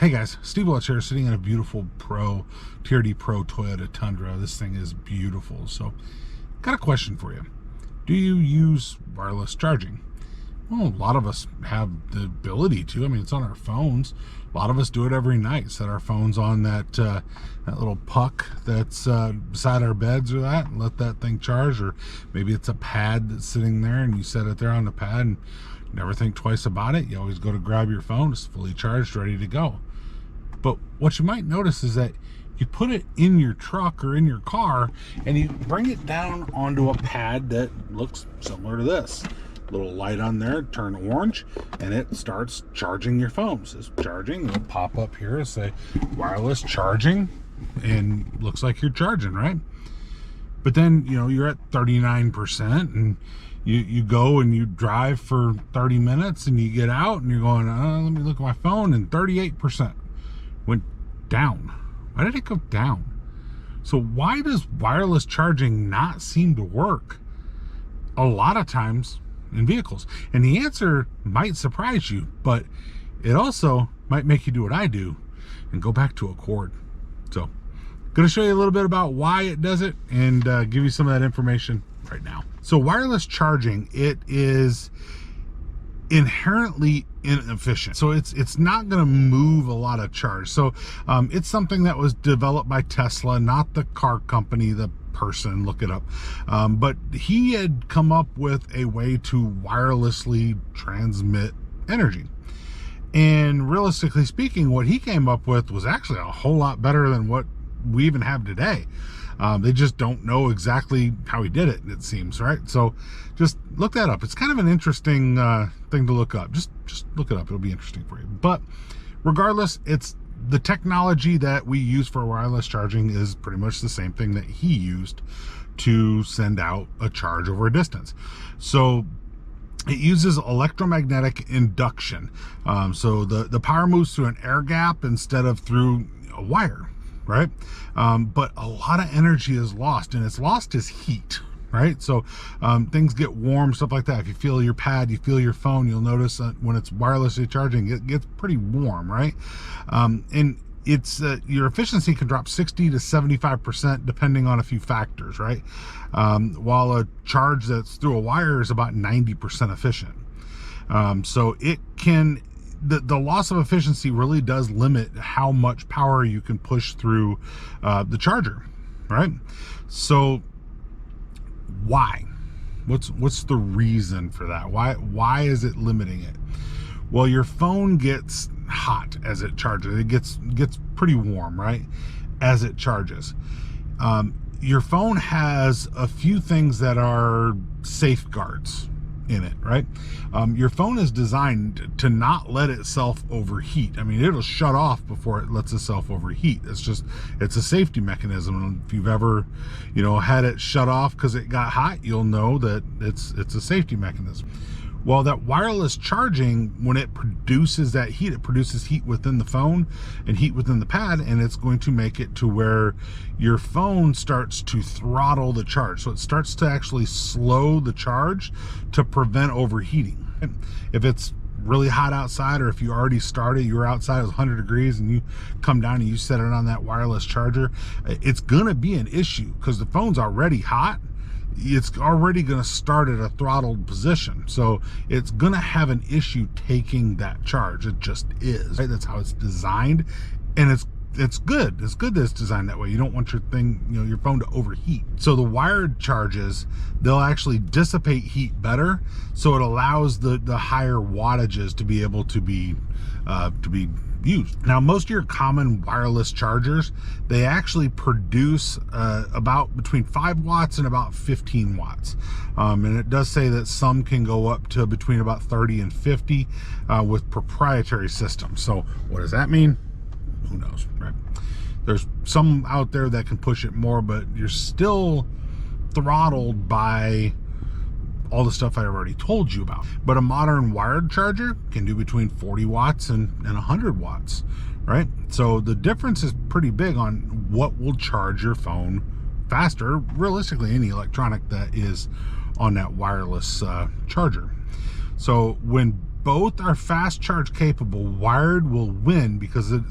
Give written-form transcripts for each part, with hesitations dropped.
Hey guys, Steve Welch here, sitting in a beautiful TRD Pro Toyota Tundra. This thing is beautiful. So, got a question for you. Do you use wireless charging? Well, a lot of us have the ability to. I mean, it's on our phones. A lot of us do it every night. Set our phones on that little puck that's beside our beds or that, and let that thing charge. Or maybe it's a pad that's sitting there and you set it there on the pad and never think twice about it. You always go to grab your phone. It's fully charged, ready to go. But what you might notice is that you put it in your truck or in your car and you bring it down onto a pad that looks similar to this. Little light on there, turn orange, and it starts charging your phone. It says charging. It'll pop up here and say wireless charging, and looks like you're charging, right? But then, you're at 39%, and you go and you drive for 30 minutes, and you get out, and you're going, let me look at my phone, and 38% went down. Why did it go down? So why does wireless charging not seem to work a lot of times in vehicles? And the answer might surprise you, but it also might make you do what I do and go back to a cord. So I'm going to show you a little bit about why it does it and give you some of that information right now. So wireless charging, it is inherently inefficient. So it's not going to move a lot of charge. So it's something that was developed by Tesla, not the car company, the person, look it up. But he had come up with a way to wirelessly transmit energy. And realistically speaking, what he came up with was actually a whole lot better than what we even have today. They just don't know exactly how he did it, it seems, right? So just look that up. It's kind of an interesting thing to look up. Just look it up. It'll be interesting for you. But regardless, it's the technology that we use for wireless charging is pretty much the same thing that he used to send out a charge over a distance. So it uses electromagnetic induction. So the power moves through an air gap instead of through a wire, right? But a lot of energy is lost, and it's lost as heat, right? So things get warm, stuff like that. If you feel your pad, you feel your phone, you'll notice that when it's wirelessly charging, it gets pretty warm, right? And it's your efficiency can drop 60 to 75% depending on a few factors, right? While a charge that's through a wire is about 90% efficient. So it can, the loss of efficiency really does limit how much power you can push through the charger, right? So why? What's the reason for that? Why is it limiting it? Well, your phone gets hot as it charges. It gets pretty warm, right, as it charges. Your phone has a few things that are safeguards in it, right? Your phone is designed to not let itself overheat. I mean, it'll shut off before it lets itself overheat. It's a safety mechanism. If you've ever, had it shut off because it got hot, you'll know that it's a safety mechanism. Well, that wireless charging, when it produces that heat, it produces heat within the phone and heat within the pad, and it's going to make it to where your phone starts to throttle the charge. So it starts to actually slow the charge to prevent overheating. If it's really hot outside, or if you already started, you were outside, it was 100 degrees, and you come down and you set it on that wireless charger, it's gonna be an issue because the phone's already hot. It's already going to start at a throttled position, so it's going to have an issue taking that charge. It just is, right? That's how it's designed, and it's good. It's good that it's designed that way. You don't want your thing, your phone to overheat. So the wired charges, they'll actually dissipate heat better, so it allows the higher wattages to be able to be used. Now, most of your common wireless chargers, they actually produce about between 5 watts and about 15 watts. And it does say that some can go up to between about 30 and 50 with proprietary systems. So what does that mean? Who knows, right? There's some out there that can push it more, but you're still throttled by all the stuff I already told you about. But a modern wired charger can do between 40 watts and 100 watts, right? So the difference is pretty big on what will charge your phone faster, realistically any electronic that is on that wireless charger. So when both are fast charge capable, wired will win because it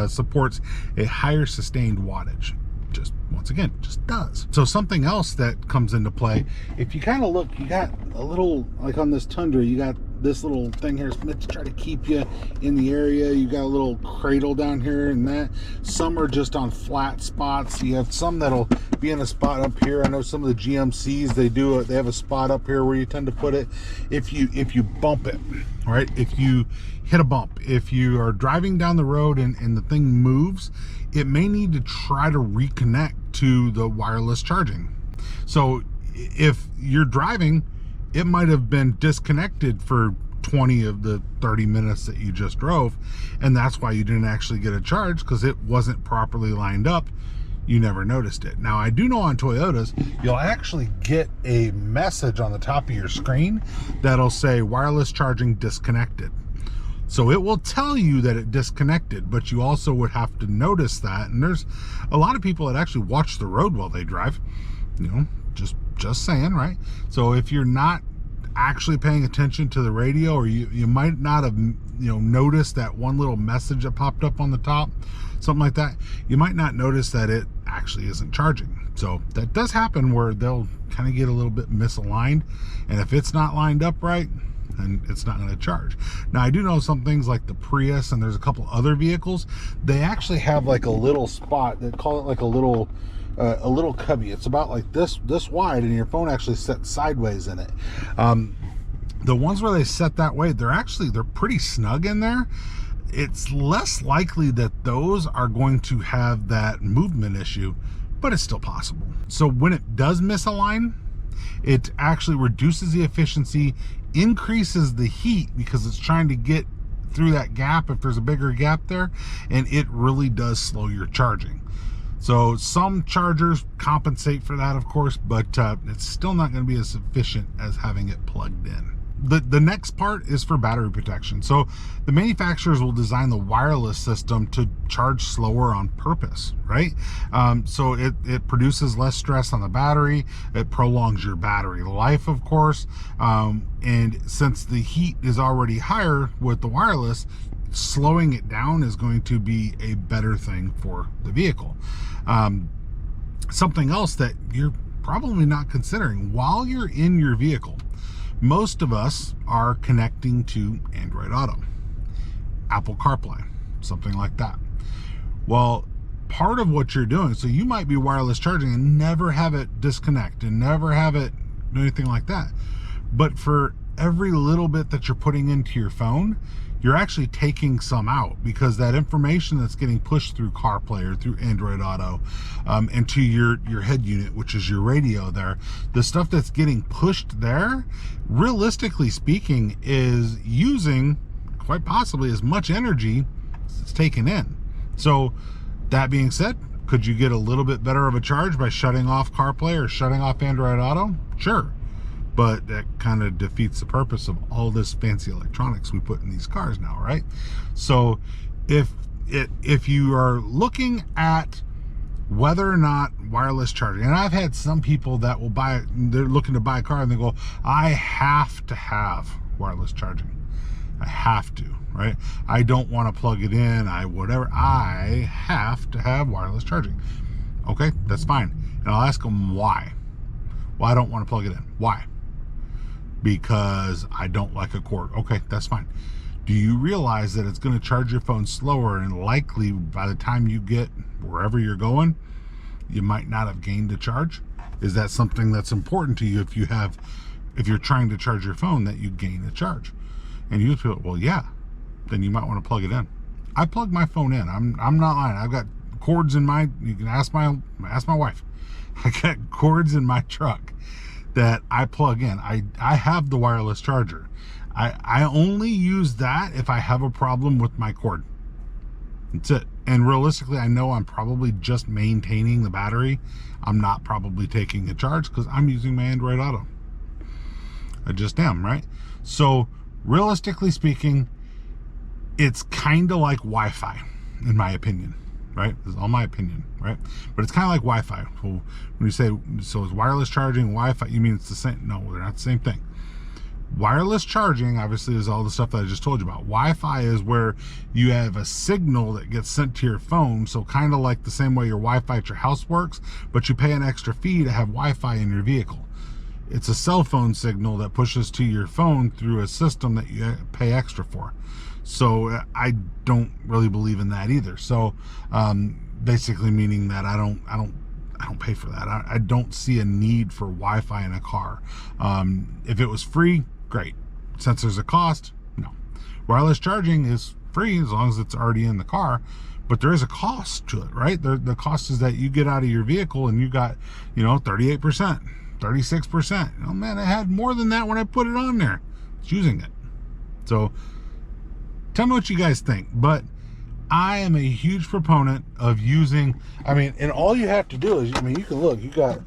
supports a higher sustained wattage. Just once again, just does. So something else that comes into play, if you kind of look, you got a little, like on this Tundra, you got this little thing here. It's meant to try to keep you in the area. You got a little cradle down here and that. Some are just on flat spots. You have some that'll be in a spot up here. I know some of the GMCs, they have a spot up here where you tend to put it. If you bump it, right? If you hit a bump, if you are driving down the road and the thing moves, it may need to try to reconnect to the wireless charging. So if you're driving, it might have been disconnected for 20 of the 30 minutes that you just drove, and that's why you didn't actually get a charge, because it wasn't properly lined up. You never noticed it. Now, I do know on Toyotas, you'll actually get a message on the top of your screen that'll say wireless charging disconnected. So it will tell you that it disconnected, but you also would have to notice that. And there's a lot of people that actually watch the road while they drive, you know, just saying, right? So if you're not actually paying attention to the radio, or you might not have, you know, noticed that one little message that popped up on the top, something like that, you might not notice that it actually isn't charging. So that does happen, where they'll kind of get a little bit misaligned, and if it's not lined up right, and it's not going to charge. Now, I do know some things like the Prius, and there's a couple other vehicles, they actually have like a little spot, they call it like a little cubby. It's about like this wide, and your phone actually sets sideways in it. The ones where they set that way, they're pretty snug in there. It's less likely that those are going to have that movement issue, but it's still possible. So when it does misalign, it actually reduces the efficiency, increases the heat because it's trying to get through that gap if there's a bigger gap there, and it really does slow your charging. So some chargers compensate for that, of course, but it's still not going to be as efficient as having it plugged in. The next part is for battery protection. So the manufacturers will design the wireless system to charge slower on purpose, right? So it produces less stress on the battery. It prolongs your battery life, of course. And since the heat is already higher with the wireless, slowing it down is going to be a better thing for the vehicle. Something else that you're probably not considering while you're in your vehicle, most of us are connecting to Android Auto, Apple CarPlay, something like that. Well, part of what you're doing, so you might be wireless charging and never have it disconnect and never have it do anything like that. But for every little bit that you're putting into your phone, you're actually taking some out, because that information that's getting pushed through CarPlay or through Android Auto into your head unit, which is your radio there, the stuff that's getting pushed there, realistically speaking, is using quite possibly as much energy as it's taken in. So that being said, could you get a little bit better of a charge by shutting off CarPlay or shutting off Android Auto? Sure. But that kind of defeats the purpose of all this fancy electronics we put in these cars now, right? So if you are looking at whether or not wireless charging, and I've had some people that will they're looking to buy a car and they go, I have to have wireless charging. I have to, right? I don't want to plug it in. I have to have wireless charging. Okay, that's fine. And I'll ask them why. Well, I don't want to plug it in. Why? Because I don't like a cord. Okay, that's fine. Do you realize that it's going to charge your phone slower, and likely by the time you get wherever you're going, you might not have gained a charge? Is that something that's important to you if you're trying to charge your phone, that you gain a charge? And you feel, well, yeah, then you might want to plug it in. I plug my phone in. I'm not lying. I've got cords in my, you can ask my wife. I got cords in my truck that I plug in. I have the wireless charger. I only use that if I have a problem with my cord. That's it. And realistically, I know I'm probably just maintaining the battery. I'm not probably taking a charge because I'm using my Android Auto. I just am, right? So realistically speaking, it's kind of like Wi-Fi, in my opinion. Right? This is all my opinion, right? But it's kind of like Wi-Fi. So when you say, so is wireless charging Wi-Fi, you mean it's the same? No, they're not the same thing. Wireless charging, obviously, is all the stuff that I just told you about. Wi-Fi is where you have a signal that gets sent to your phone, so kind of like the same way your Wi-Fi at your house works, but you pay an extra fee to have Wi-Fi in your vehicle. It's a cell phone signal that pushes to your phone through a system that you pay extra for. So I don't really believe in that either. So basically meaning that I don't pay for that. I don't see a need for Wi-Fi in a car. If it was free, great. Since there's a cost, no. Wireless charging is free as long as it's already in the car, but there is a cost to it, right? The cost is that you get out of your vehicle and you got, 38%, 36%. Oh man, I had more than that when I put it on there. It's using it. So tell me what you guys think. But I am a huge proponent of using, and all you have to do is, you can look, you got,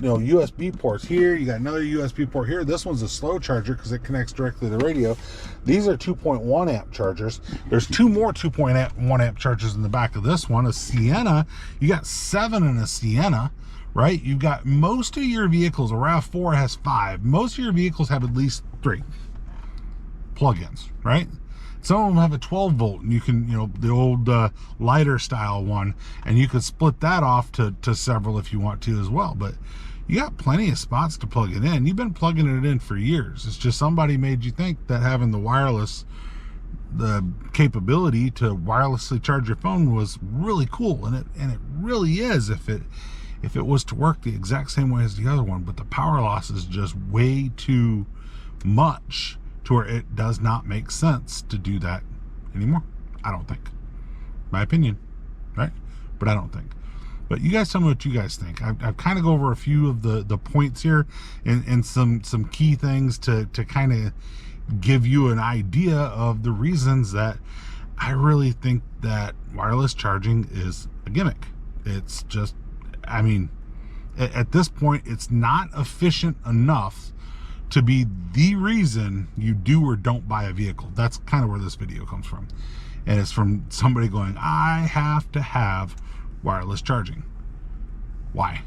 USB ports here, you got another USB port here. This one's a slow charger because it connects directly to the radio. These are 2.1 amp chargers. There's two more 2.1 amp chargers in the back of this one. A Sienna, you got 7 in a Sienna, right? You've got most of your vehicles, a RAV4 has 5. Most of your vehicles have at least 3 plug-ins, right? Some of them have a 12 volt, and you can, the old lighter style one, and you could split that off to several if you want to as well. But you got plenty of spots to plug it in. You've been plugging it in for years. It's just somebody made you think that having the capability to wirelessly charge your phone was really cool, and it really is if it was to work the exact same way as the other one. But the power loss is just way too much to where it does not make sense to do that anymore. I don't think. My opinion, right? But I don't think. But you guys tell me what you guys think. I've kind of go over a few of the points here and some key things to kind of give you an idea of the reasons that I really think that wireless charging is a gimmick. It's just, at this point, it's not efficient enough to be the reason you do or don't buy a vehicle. That's kind of where this video comes from. And it's from somebody going, I have to have wireless charging. Why?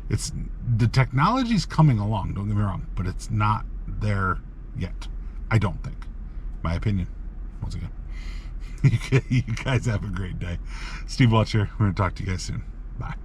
The technology's coming along, don't get me wrong, but it's not there yet. I don't think. My opinion, once again. You guys have a great day. Steve Welch here. We're going to talk to you guys soon. Bye.